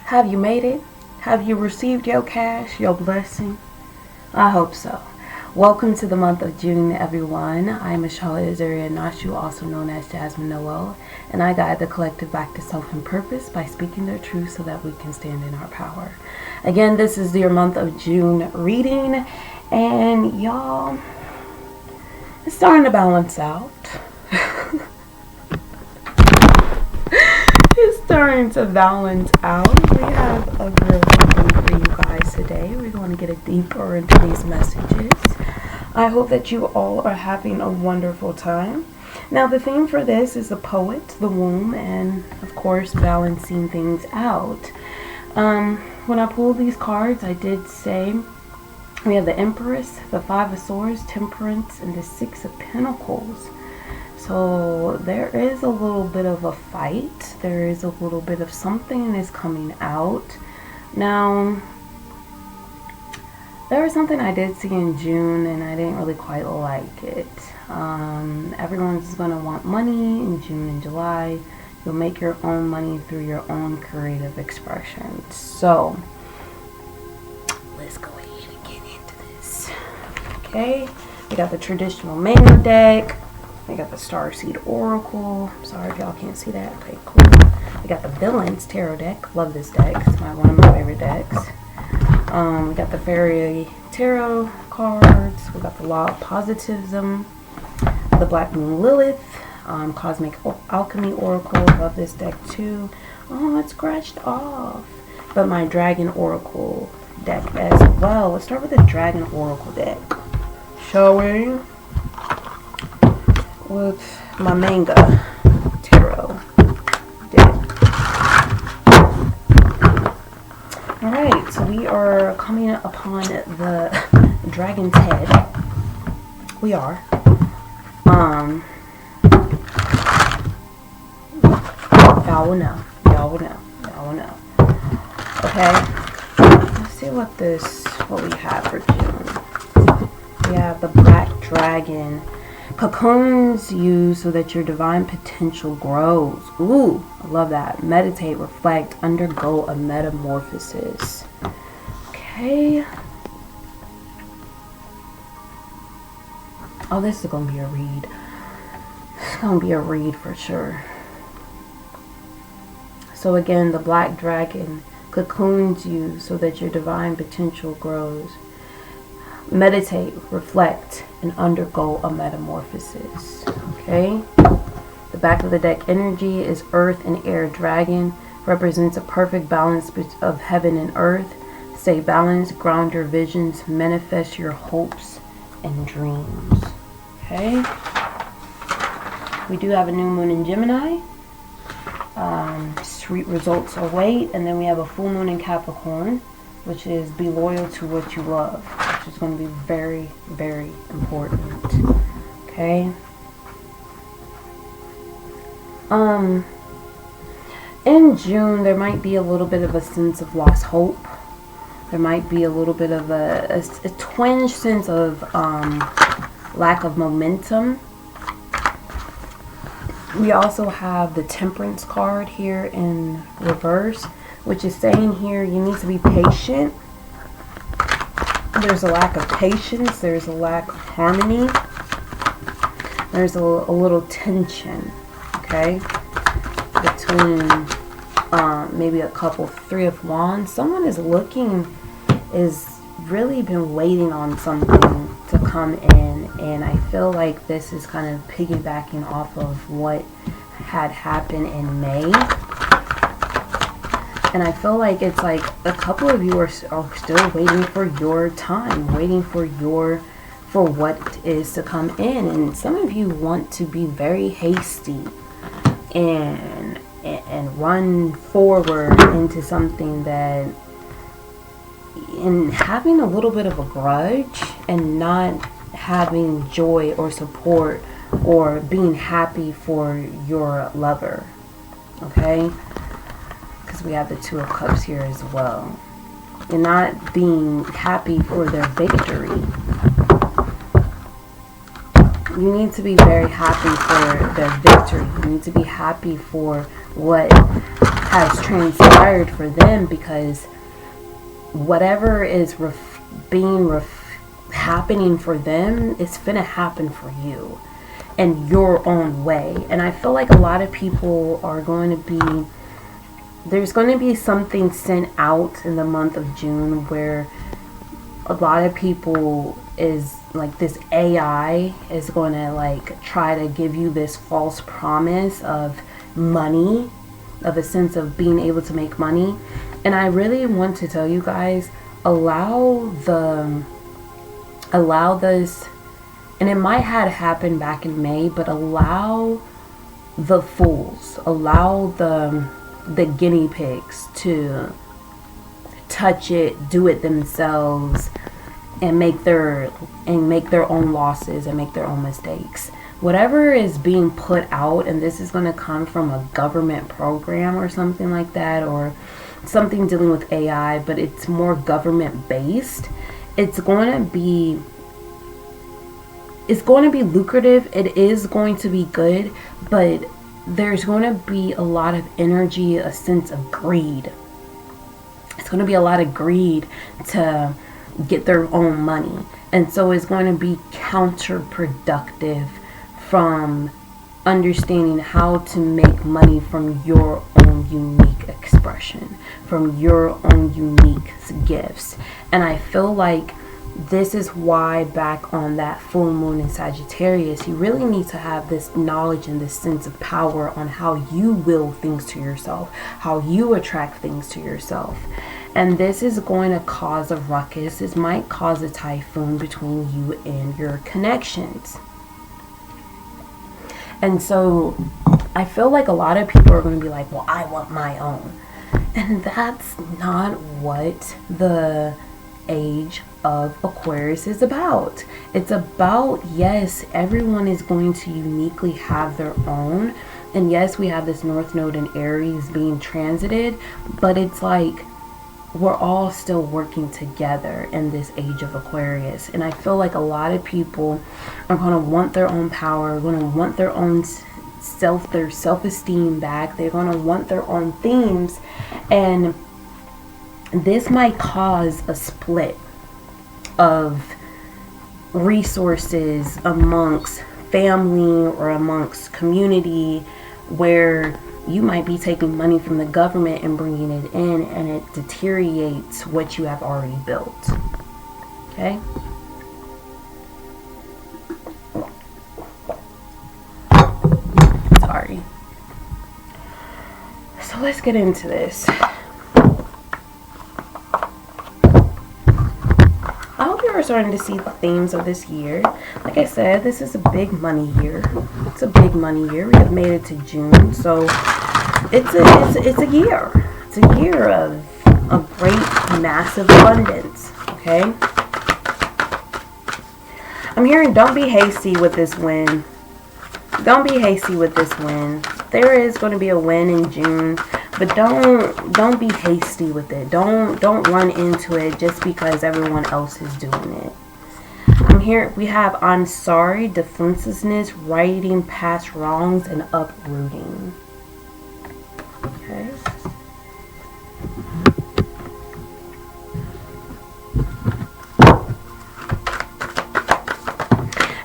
Have you made it? Have you received your cash, your blessing? I hope so. Welcome to the month of June, everyone. I'm Ashala Azaria Nashu, also known as Jasmine Noel, and I guide the collective back to self and purpose by speaking their truth so that we can stand in our power. Again, this is your month of June reading, and y'all, it's starting to balance out. It's starting to balance out. We have a real thing for you guys today. We're going to get deeper into these messages. I hope that you all are having a wonderful time. Now, the theme for this is the poet, the womb, and of course, balancing things out. When I pulled these cards, I did say we have the Empress, the Five of Swords, Temperance, and the Six of Pentacles. So there is a little bit of a fight. There is a little bit of something is coming out. Now, there was something I did see in June and I didn't really quite like it. Everyone's going to want money in June and July. You'll make your own money through your own creative expression. So, let's go ahead and get into this. Okay, we got the traditional Mano deck. We got the Starseed Oracle. Sorry if y'all can't see that. Okay, cool. We got the Villains Tarot deck. Love this deck. It's one of my favorite decks. We got the Fairy Tarot cards. We got the Law of Positivism. The Black Moon Lilith. Cosmic Alchemy Oracle. Love this deck too. Oh, it's scratched off. But my Dragon Oracle deck as well. Let's start with the Dragon Oracle deck. Shall we? With my Manga Tarot deck. Alright, so we are coming upon the Dragon's Head. We are. Y'all will know. Y'all will know. Y'all will know. Okay. Let's see what we have for June. We have the Black Dragon. Cocoons you so that your divine potential grows. Ooh, I love that. Meditate, reflect, undergo a metamorphosis. Okay. Oh, this is going to be a read. It's going to be a read for sure. So again, the Black Dragon cocoons you so that your divine potential grows. Meditate, reflect, and undergo a metamorphosis. Okay? The back of the deck energy is Earth and Air Dragon. Represents a perfect balance of heaven and earth. Stay balanced, ground your visions, manifest your hopes and dreams. Okay? We do have a new moon in Gemini. Sweet results await. And then we have a full moon in Capricorn, which is be loyal to what you love. It's going to be very, very important. Okay. In June, there might be a little bit of a sense of lost hope. There might be a little bit of a twinge sense of lack of momentum. We also have the Temperance card here in reverse, which is saying here you need to be patient. There's a lack of patience. There's a lack of harmony. There's a little tension, okay, between maybe a couple. Three of Wands. Someone is really been waiting on something to come in, and I feel like this is kind of piggybacking off of what had happened in May. And I feel like it's like a couple of you are still waiting for your time, waiting for what is to come in. And some of you want to be very hasty and run forward into something that, and having a little bit of a grudge and not having joy or support or being happy for your lover. Okay? We have the Two of Cups here as well. You're not being happy for their victory. You need to be very happy for their victory. You need to be happy for what has transpired for them, because whatever is happening for them, it's finna happen for you in your own way. And I feel like a lot of people are going to be, there's going to be something sent out in the month of June where a lot of people is like, this AI is going to like try to give you this false promise of money, of a sense of being able to make money. And I really want to tell you guys, allow this, and it might have happened back in May, but allow the fools, allow the guinea pigs to touch it, do it themselves, and make their own losses and make their own mistakes. Whatever is being put out, and this is going to come from a government program or something like that, or something dealing with AI, but it's more government based. It's going to be lucrative. It is going to be good, but there's going to be a lot of energy, a sense of greed. It's going to be a lot of greed to get their own money. And so it's going to be counterproductive from understanding how to make money from your own unique expression, from your own unique gifts. And I feel like this is why, back on that full moon in Sagittarius, you really need to have this knowledge and this sense of power on how you will things to yourself, how you attract things to yourself. And this is going to cause a ruckus. This might cause a typhoon between you and your connections. And so I feel like a lot of people are going to be like, well, I want my own. And that's not what the age of Aquarius is about. It's about, yes, everyone is going to uniquely have their own. And yes, we have this North Node in Aries being transited, but it's like we're all still working together in this age of Aquarius. And I feel like a lot of people are going to want their own power, going to want their own their self-esteem back. They're going to want their own themes. And this might cause a split of resources amongst family or amongst community, where you might be taking money from the government and bringing it in, and it deteriorates what you have already built. Okay? Sorry. So let's get into this. I hope you are starting to see the themes of this year. Like I said, this is a big money year. It's a big money year. We have made it to June, so it's a year. It's a year of great, massive abundance. Okay. I'm hearing, don't be hasty with this win. Don't be hasty with this win. There is going to be a win in June, but don't be hasty with it. Don't run into it just because everyone else is doing it. I'm here. We have I'm sorry, defensiveness, righting past wrongs, and uprooting. Okay.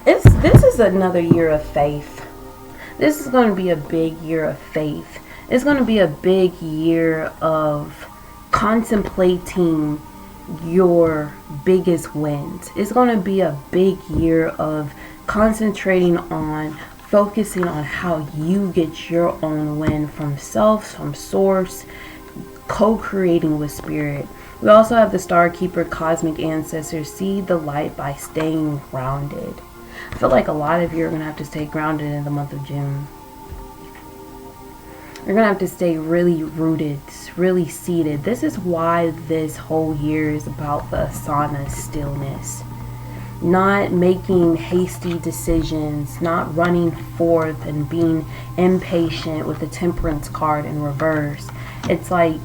This is another year of faith. This is going to be a big year of faith. It's going to be a big year of contemplating your biggest wins. It's going to be a big year of concentrating on focusing on how you get your own win from self, from source, co-creating with spirit. We also have the Star Keeper, cosmic ancestors. See the light by staying grounded. I feel like a lot of you are going to have to stay grounded in the month of June. You're going to have to stay really rooted, really seated. This is why this whole year is about the asana, stillness. Not making hasty decisions, not running forth and being impatient with the Temperance card in reverse. It's like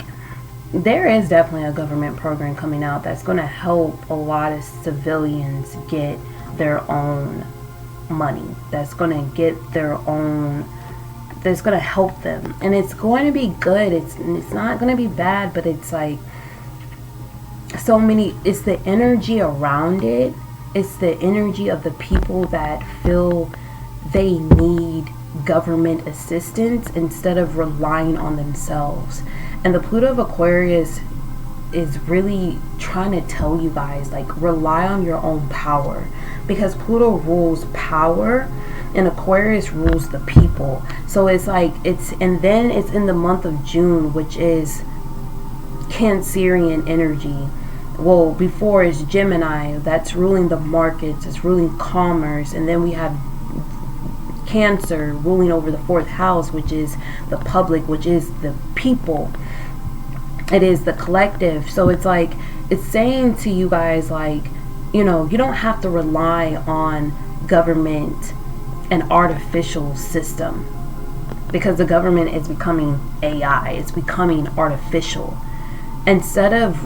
there is definitely a government program coming out that's going to help a lot of civilians get their own money. That's going to get their own that's going to help them, and it's going to be good. It's not going to be bad, but it's like so many, it's the energy around it. It's the energy of the people that feel they need government assistance instead of relying on themselves. And the Pluto of Aquarius is really trying to tell you guys, like, rely on your own power, because Pluto rules power and Aquarius rules the people. So it's like, and then it's in the month of June, which is Cancerian energy. Well, before is Gemini, that's ruling the markets, it's ruling commerce, and then we have Cancer ruling over the 4th house, which is the public, which is the people. It is the collective. So it's like, it's saying to you guys, like, you know, you don't have to rely on government and artificial system, because the government is becoming AI, it's becoming artificial. Instead of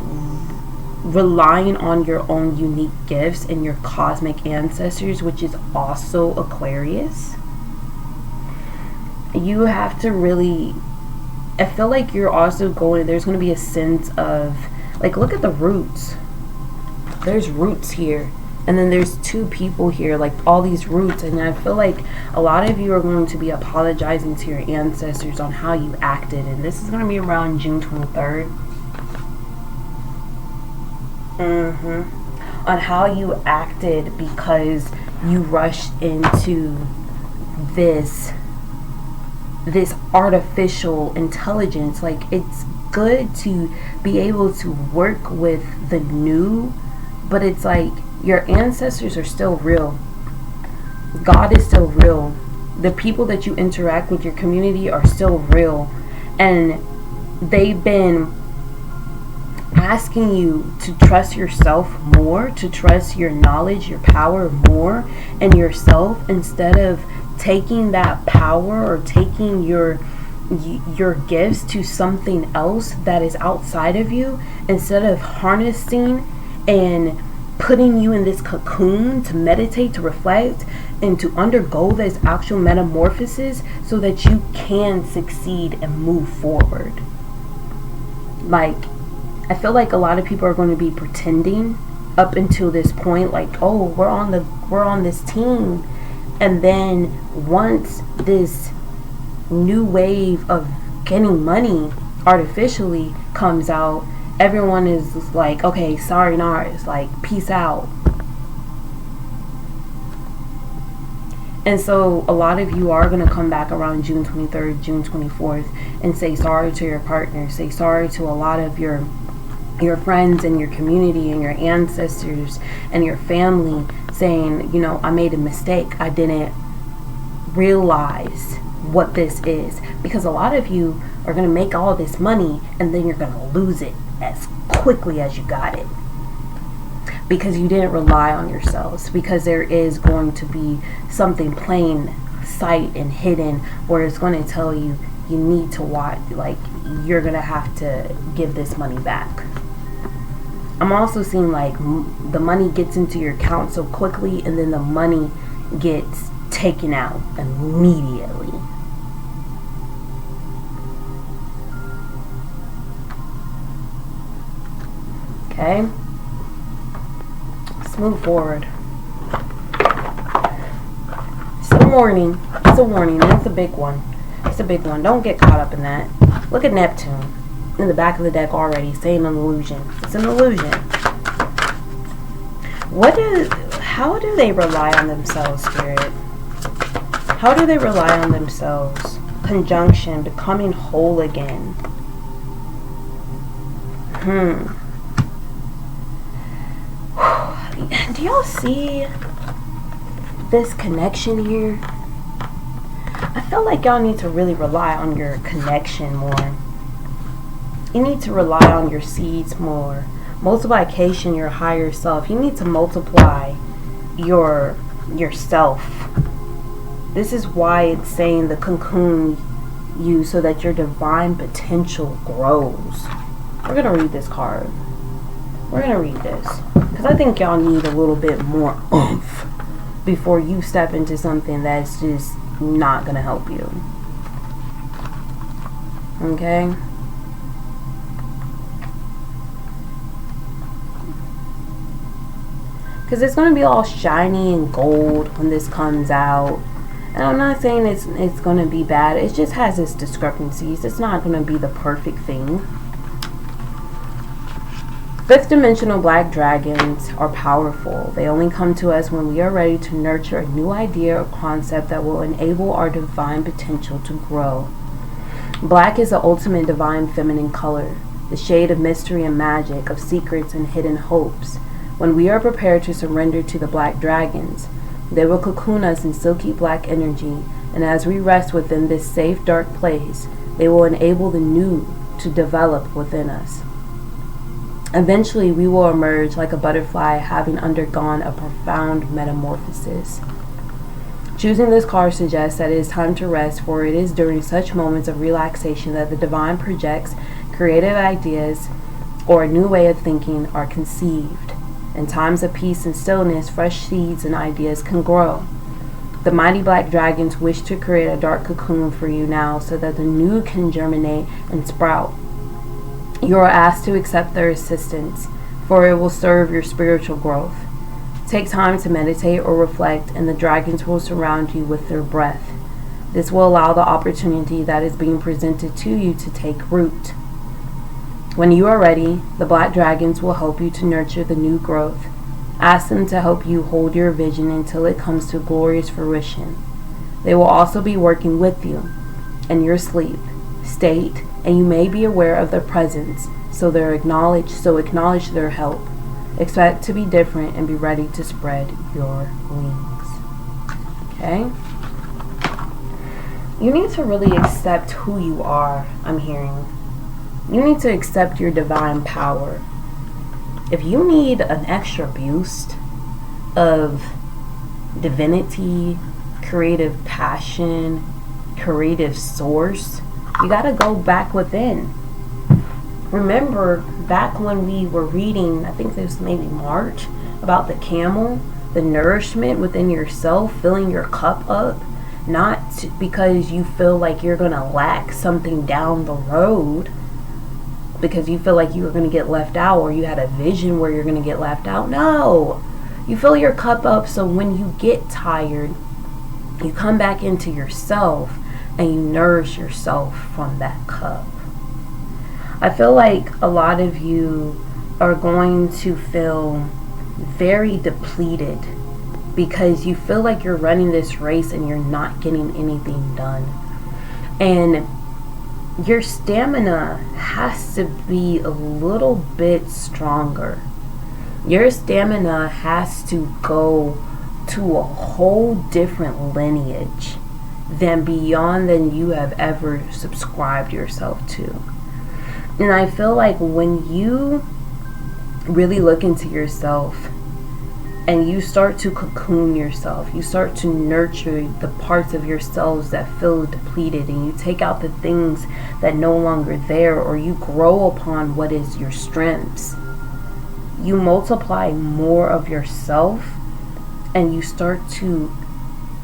relying on your own unique gifts and your cosmic ancestors, which is also Aquarius, you have to really, I feel like you're also going, there's going to be a sense of, like, look at the roots. There's roots here. And then there's 2 people here, like all these roots. And I feel like a lot of you are going to be apologizing to your ancestors on how you acted. And this is going to be around June 23rd. On how you acted because you rushed into this artificial intelligence. Like, it's good to be able to work with the new, but it's like your ancestors are still real. God is still real. The people that you interact with, your community, are still real, and they've been asking you to trust yourself more, to trust your knowledge, your power more, and yourself, instead of taking that power or taking your gifts to something else that is outside of you, instead of harnessing and putting you in this cocoon to meditate, to reflect, and to undergo this actual metamorphosis so that you can succeed and move forward. Like, I feel like a lot of people are going to be pretending up until this point, like, oh, we're on this team, and then once this new wave of getting money artificially comes out, everyone is like, okay, sorry, Nars, like, peace out. And so a lot of you are going to come back around June 23rd, June 24th, and say sorry to your partner, say sorry to a lot of your friends and your community and your ancestors and your family, saying, you know, I made a mistake. I didn't realize what this is. Because a lot of you are going to make all this money and then you're going to lose it as quickly as you got it, because you didn't rely on yourselves. Because there is going to be something plain sight and hidden where it's going to tell you, you need to watch, like, you're going to have to give this money back. I'm also seeing like the money gets into your account so quickly, and then the money gets taken out immediately. Okay, let's move forward. It's a warning. It's a warning. And it's a big one. It's a big one. Don't get caught up in that. Look at Neptune in the back of the deck already, saying an illusion. It's an illusion. How do they rely on themselves, Spirit? How do they rely on themselves? Conjunction, becoming whole again. Do y'all see this connection here? I feel like y'all need to really rely on your connection more. You need to rely on your seeds more. Multiplication, your higher self. You need to multiply yourself. This is why it's saying the cocoon you, so that your divine potential grows. We're going to read this card. We're going to read this, because I think y'all need a little bit more oomph before you step into something that's just not going to help you. Okay? Because it's going to be all shiny and gold when this comes out. And I'm not saying it's going to be bad. It just has its discrepancies. It's not going to be the perfect thing. Fifth dimensional black dragons are powerful. They only come to us when we are ready to nurture a new idea or concept that will enable our divine potential to grow. Black is the ultimate divine feminine color, the shade of mystery and magic, of secrets and hidden hopes. When we are prepared to surrender to the black dragons, they will cocoon us in silky black energy, and as we rest within this safe, dark place, they will enable the new to develop within us. Eventually, we will emerge like a butterfly, having undergone a profound metamorphosis. Choosing this card suggests that it is time to rest, for it is during such moments of relaxation that the divine projects creative ideas or a new way of thinking are conceived. In times of peace and stillness, fresh seeds and ideas can grow. The mighty black dragons wish to create a dark cocoon for you now so that the new can germinate and sprout. You are asked to accept their assistance, for it will serve your spiritual growth. Take time to meditate or reflect, and the dragons will surround you with their breath. This will allow the opportunity that is being presented to you to take root. When you are ready, the black dragons will help you to nurture the new growth. Ask them to help you hold your vision until it comes to glorious fruition. They will also be working with you in your sleep state, and you may be aware of their presence, so acknowledge their help. Expect to be different and be ready to spread your wings. Okay? You need to really accept who you are, I'm hearing. You need to accept your divine power. If you need an extra boost of divinity, creative passion, creative source, you got to go back within. Remember back when we were reading, I think this was maybe March, about the camel, the nourishment within yourself, filling your cup up, not because you feel like you're going to lack something down the road, because you feel like you were going to get left out, or you had a vision where you're going to get left out. No, you fill your cup up so when you get tired, you come back into yourself and you nourish yourself from that cup. I feel like a lot of you are going to feel very depleted because you feel like you're running this race and you're not getting anything done. And your stamina has to be a little bit stronger. Your stamina has to go to a whole different lineage than you have ever subscribed yourself to. And I feel like when you really look into yourself and you start to cocoon yourself, you start to nurture the parts of yourselves that feel depleted, and you take out the things that no longer there, or you grow upon what is your strengths, you multiply more of yourself and you start to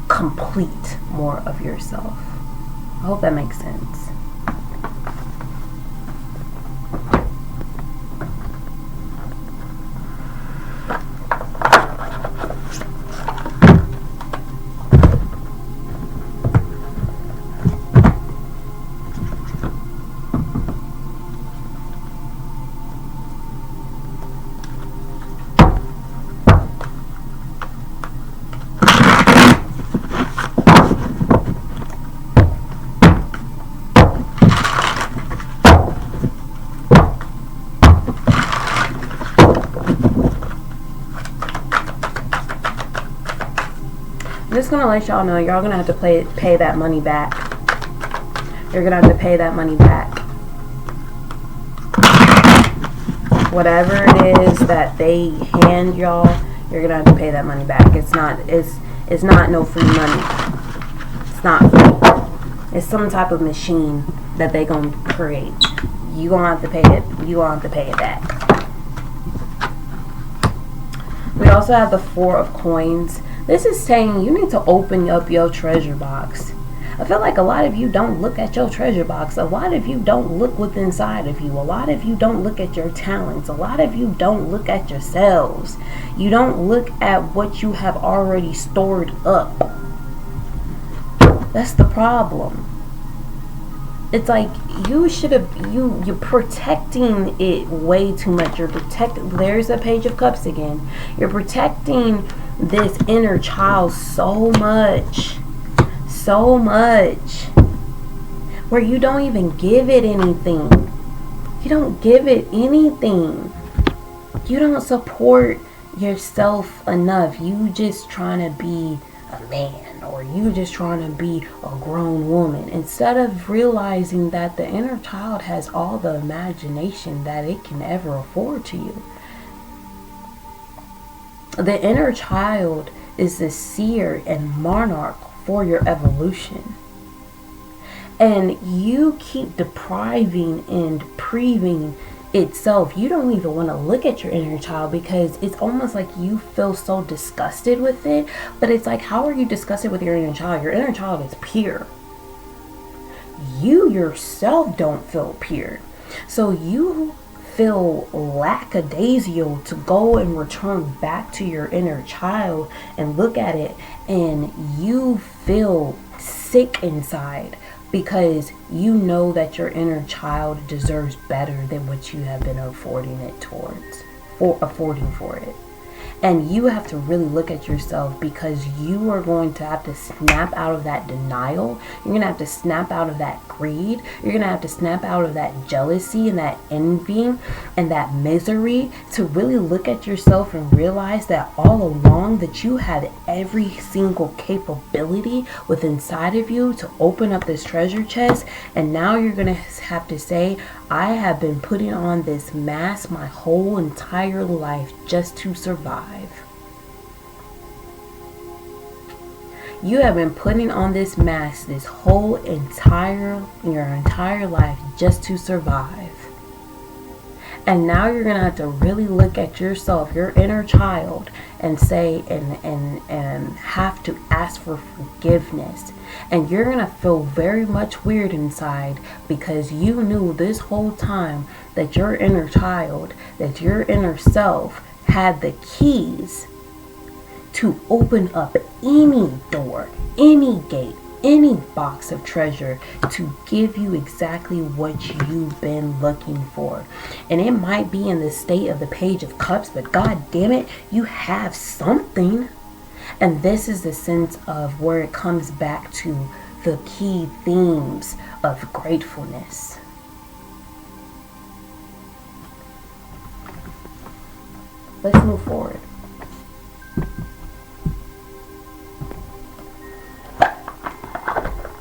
complete more of yourself. I hope that makes sense. I'm just going to let y'all know, y'all going to have to pay that money back. You're going to have to pay that money back. Whatever it is that they hand y'all, you're going to have to pay that money back. It's not no free money. It's not free. It's some type of machine that they going to create. You going to have to pay it. You going to have to pay it back. We also have the Four of Coins. This is saying you need to open up your treasure box. I feel like a lot of you don't look at your treasure box. A lot of you don't look what's inside of you. A lot of you don't look at your talents. A lot of you don't look at yourselves. You don't look at what you have already stored up. That's the problem. It's like you're protecting it way too much. There's a Page of Cups again. You're protecting this inner child so much, where you don't even give it anything. You don't give it anything. You don't support yourself enough. You just trying to be a man, or you just trying to be a grown woman, instead of realizing that the inner child has all the imagination that it can ever afford to you. The inner child is the seer and monarch for your evolution. And you keep depriving and depriving itself. You don't even want to look at your inner child, because it's almost like you feel so disgusted with it. But it's like, how are you disgusted with your inner child? Your inner child is pure. You yourself don't feel pure. So you feel lackadaisical to go and return back to your inner child and look at it, and you feel sick inside, because you know that your inner child deserves better than what you have been affording for it. And you have to really look at yourself, because you are going to have to snap out of that denial. You're going to have to snap out of that greed. You're going to have to snap out of that jealousy and that envy and that misery, to really look at yourself and realize that all along that you had every single capability within inside of you to open up this treasure chest. And now you're going to have to say, I have been putting on this mask my whole entire life just to survive. You have been putting on this mask your entire life just to survive. And now you're going to have to really look at yourself, your inner child, and say, and have to ask for forgiveness. And you're going to feel very much weird inside, because you knew this whole time that your inner child, that your inner self had the keys to open up any door, any gate, any box of treasure, to give you exactly what you've been looking for. And it might be in the state of the Page of Cups, but god damn it, you have something. And this is the sense of where it comes back to the key themes of gratefulness. Let's move forward.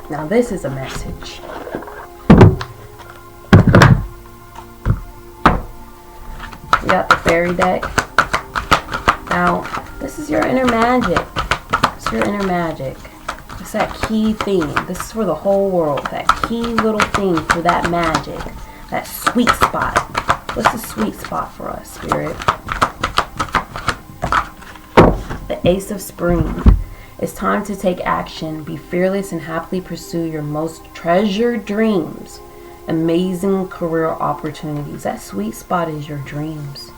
Now this is a message. You got the fairy deck. Now, this is your inner magic. It's your inner magic. It's that key theme. This is for the whole world. That key little thing for that magic. That sweet spot. What's the sweet spot for us, Spirit? The Ace of Spring. It's time to take action. Be fearless and happily pursue your most treasured dreams. Amazing career opportunities. That sweet spot is your dreams.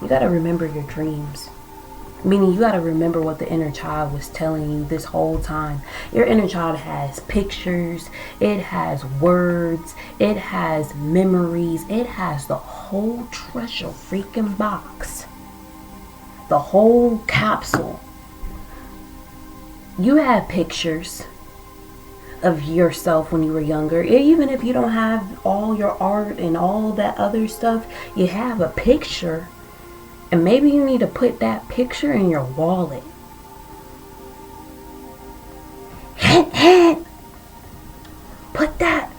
You got to remember your dreams. Meaning you got to remember what the inner child was telling you this whole time. Your inner child has pictures. It has words. It has memories. It has the whole treasure freaking box. The whole capsule. You have pictures of yourself when you were younger. Even if you don't have all your art and all that other stuff, you have a picture. And maybe you need to put that picture in your wallet. Put that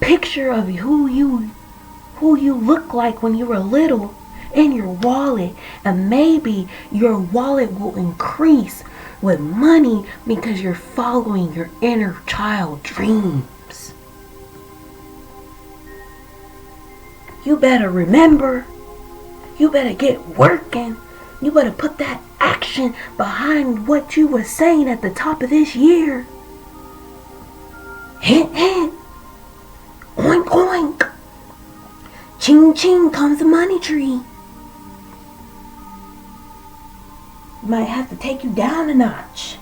picture of who you look like when you were little in your wallet. And maybe your wallet will increase with money because you're following your inner child dreams. You better remember. You better get working. You better put that action behind what you were saying at the top of this year. Hint, hint. Oink, oink. Ching, ching comes the money tree. Might have to take you down a notch.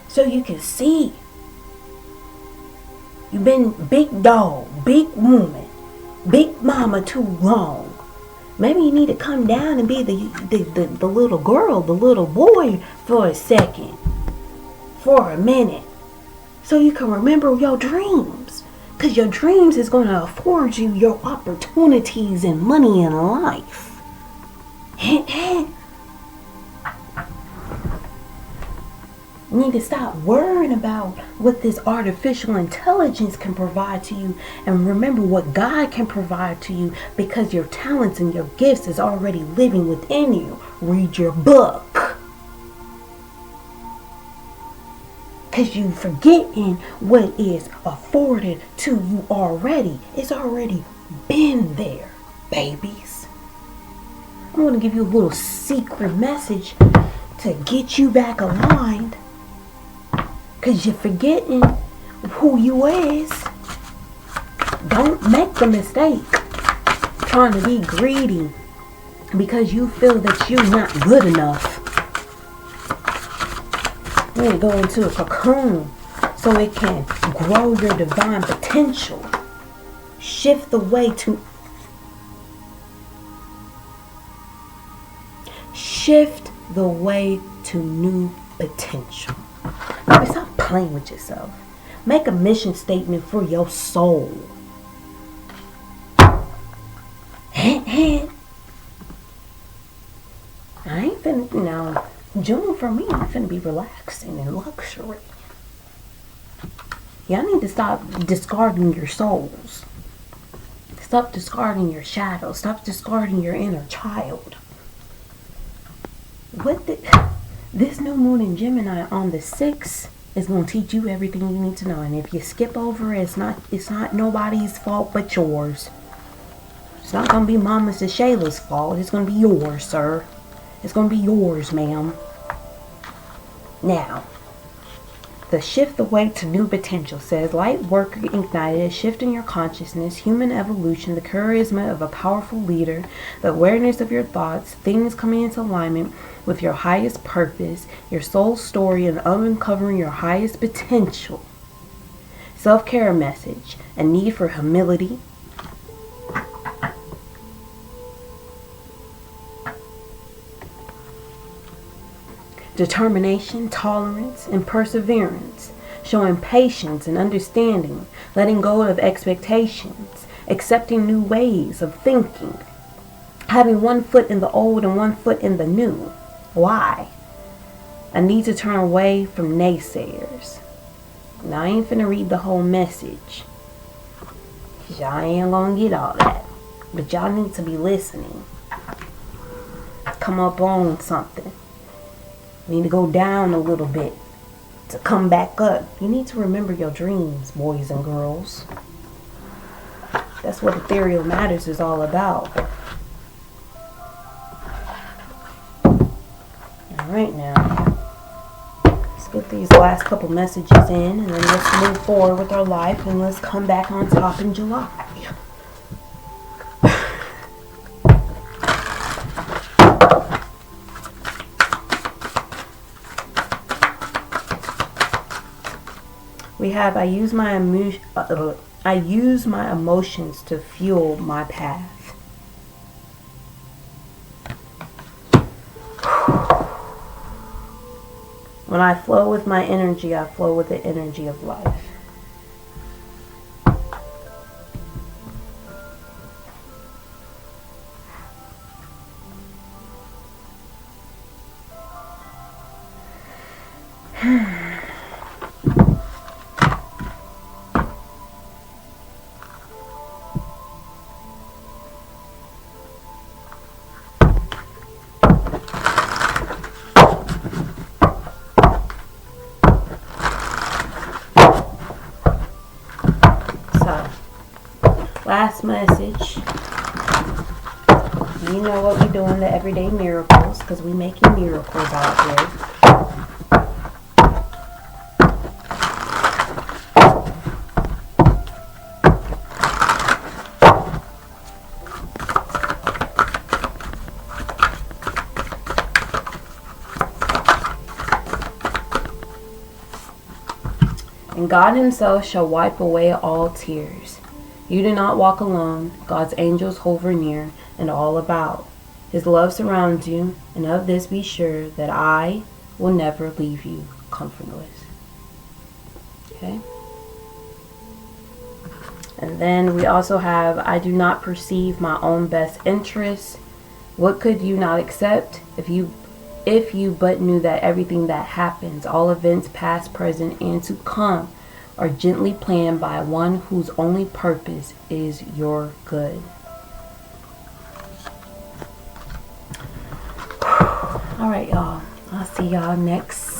So you can see. You've been big dog, big woman, big mama too long. Maybe you need to come down and be the little girl, the little boy for a second. For a minute. So you can remember your dreams. Because your dreams is going to afford you your opportunities and money in life. Hint, hint. You need to stop worrying about what this artificial intelligence can provide to you and remember what God can provide to you, because your talents and your gifts is already living within you. Read your book. Because you forgetting what is afforded to you already. It's already been there, babies. I'm going to give you a little secret message to get you back aligned. Because you're forgetting who you is. Don't make the mistake trying to be greedy because you feel that you're not good enough. You need to go into a cocoon so it can grow your divine potential. Shift the way to new potential. Stop playing with yourself. Make a mission statement for your soul. Hint, hint. I ain't finna, June for me, I'm finna be relaxing and luxury. Y'all need to stop discarding your souls. Stop discarding your shadows. Stop discarding your inner child. This new moon in Gemini on the 6th is going to teach you everything you need to know. And if you skip over it, it's not nobody's fault but yours. It's not going to be Mama's and Shayla's fault. It's going to be yours, sir. It's going to be yours, ma'am. Now, the shift the way to new potential says, light work ignited, a shift in your consciousness, human evolution, the charisma of a powerful leader, the awareness of your thoughts, things coming into alignment with your highest purpose, your soul story, and uncovering your highest potential. Self-care message, a need for humility, determination, tolerance, and perseverance, showing patience and understanding, letting go of expectations, accepting new ways of thinking, having one foot in the old and one foot in the new. Why? I need to turn away from naysayers. Now, I ain't finna read the whole message. Y'all ain't gonna get all that. But y'all need to be listening. Come up on something. You need to go down a little bit to come back up. You need to remember your dreams, boys and girls. That's what Ethereal Matters is all about. Alright now. Let's get these last couple messages in and then let's move forward with our life and let's come back on top in July. We have, I use my emotions to fuel my path. When I flow with my energy, I flow with the energy of life. Last message. You know what we do in the everyday miracles, because we making miracles out here. And God himself shall wipe away all tears. You do not walk alone. God's angels hover near and all about. His love surrounds you, and of this be sure, that I will never leave you comfortless. Okay? And then we also have, I do not perceive my own best interests. What could you not accept if you but knew that everything that happens, all events past, present, and to come, are gently planned by one whose only purpose is your good. All right, y'all. I'll see y'all next